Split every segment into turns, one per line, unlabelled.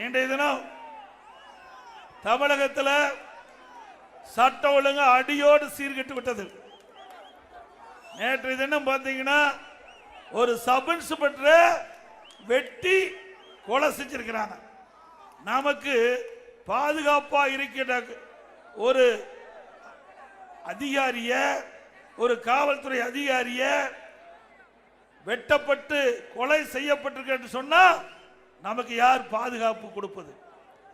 இன்றைய தினம் தமிழகத்தில் சட்ட ஒழுங்கு அடியோடு சீர்கெட்டு விட்டது. நேற்றைய தினம் பார்த்தீங்கன்னா ஒரு சப் இன்ஸ்பெக்டர் வெட்டி கொலை செஞ்சிருக்கிறாங்க. நமக்கு பாதுகாப்பா இருக்கின்ற ஒரு அதிகாரிய, ஒரு காவல்துறை அதிகாரிய வெட்டப்பட்டு கொலை செய்யப்பட்டிருக்க சொன்னா நமக்கு யார் பாதுகாப்பு கொடுப்பது?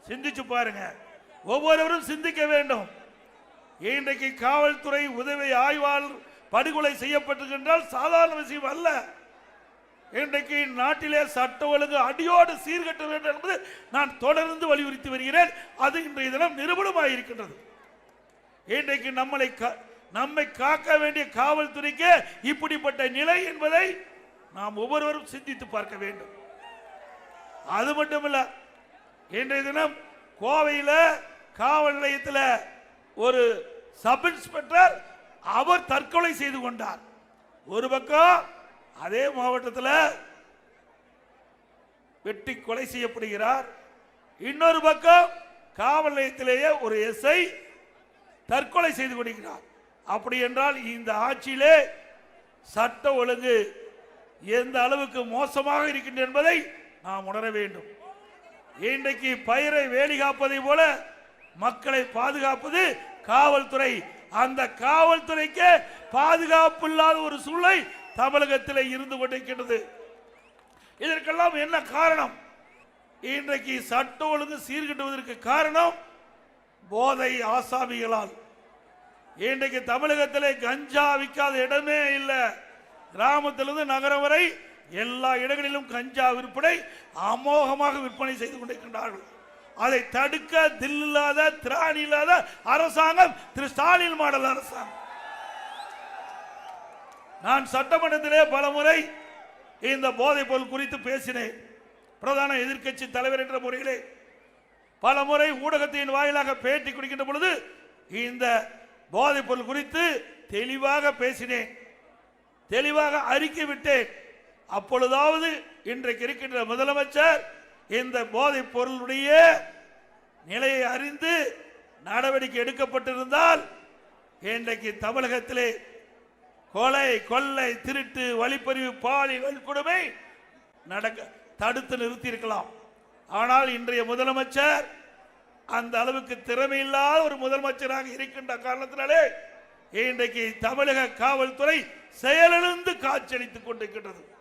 சிந்திச்சு பாருங்க. ஒவ்வொருவரும் சிந்திக்க வேண்டும். இன்றைக்கு காவல்துறை உதவி ஆய்வாளர் படுகொலை செய்யப்பட்டிருக்கின்றால் சாதாரண விஷயம் அல்ல. இன்றைக்கு நாட்டிலே சட்ட ஒழுங்கு அடியோடு சீர்கட்ட வேண்டும் என்பது நான் தொடர்ந்து வலியுறுத்தி வருகிறேன். அது இன்றைய தினம் நிரூபணமாக இருக்கின்றது. இன்றைக்கு நம்மை காக்க வேண்டிய காவல்துறைக்கு இப்படிப்பட்ட நிலை என்பதை நாம் ஒவ்வொருவரும் சிந்தித்து பார்க்க வேண்டும். அது மட்டுமல்ல, இன்றைய தினம் கோவையில் காவல் நிலையத்தில் ஒரு சப் இன்ஸ்பெக்டர் அவர் தற்கொலை செய்து கொண்டார். ஒரு பக்கம் அதே மாவட்டத்தில் வெட்டி கொலை செய்யப்படுகிறார். இன்னொரு பக்கம் காவல் நிலையத்திலேயே ஒரு எஸ்ஐ தற்கொலை செய்து கொண்டிருக்கிறார். அப்படி என்றால் இந்த ஆட்சியிலே சட்ட ஒழுங்கு எந்த அளவுக்கு மோசமாக இருக்கின்றது என்பதை நாம் உணர வேண்டும். இன்றைக்கு பயிரை வேலி காப்பதை போல மக்களை பாதுகாப்பது காவல்துறை. அந்த காவல்துறைக்கு பாதுகாப்பு இல்லாத ஒரு சூழ்நிலை தமிழகத்தில் இருந்து கொண்டிருக்கிறது. இதற்கெல்லாம் என்ன காரணம்? இன்றைக்கு சட்ட ஒழுங்கு சீர்கட்டுவதற்கு காரணம் போதை ஆசாமிகளால். இன்றைக்கு தமிழகத்திலே கஞ்சா விற்காத இடமே இல்லை. கிராமத்திலிருந்து நகரம் வரை எல்லா இடங்களிலும் கஞ்சா விற்பனை அமோகமாக விற்பனை செய்து கொண்டிருக்கின்றார்கள். அதை தடுக்க தில்லாத திராணி இல்லாத அரசாங்கம் திரு ஸ்டாலின் மாடல் அரசாங்கம். நான் சட்டமன்றத்திலே பல முறை இந்த போதைப் பொருள் குறித்து பேசினேன். பிரதான எதிர்க்கட்சி தலைவர் என்ற முறையிலே பல முறை ஊடகத்தின் வாயிலாக பேட்டி கொடுக்கின்ற பொழுது இந்த போதைப் பொருள் குறித்து தெளிவாக பேசினேன், தெளிவாக அறிக்கை விட்டேன். அப்பொழுதாவது இன்றைக்கு இருக்கின்ற முதலமைச்சர் இந்த போதைப் பொருளுடைய நிலையை அறிந்து நடவடிக்கை எடுக்கப்பட்டிருந்தால் இன்றைக்கு தமிழகத்திலே கொலை, கொள்ளை, திருட்டு, வழிப்பறிவு, பாலியல் வன்கொடுமை தடுத்து நிறுத்தி இருக்கலாம். ஆனால் இன்றைய முதலமைச்சர் அந்த அளவுக்கு திறமையில்லாத ஒரு முதலமைச்சராக இருக்கின்ற காரணத்தினாலே இன்றைக்கு தமிழக காவல்துறை செயலிழந்து காட்சியளித்துக் கொண்டிருக்கின்றது.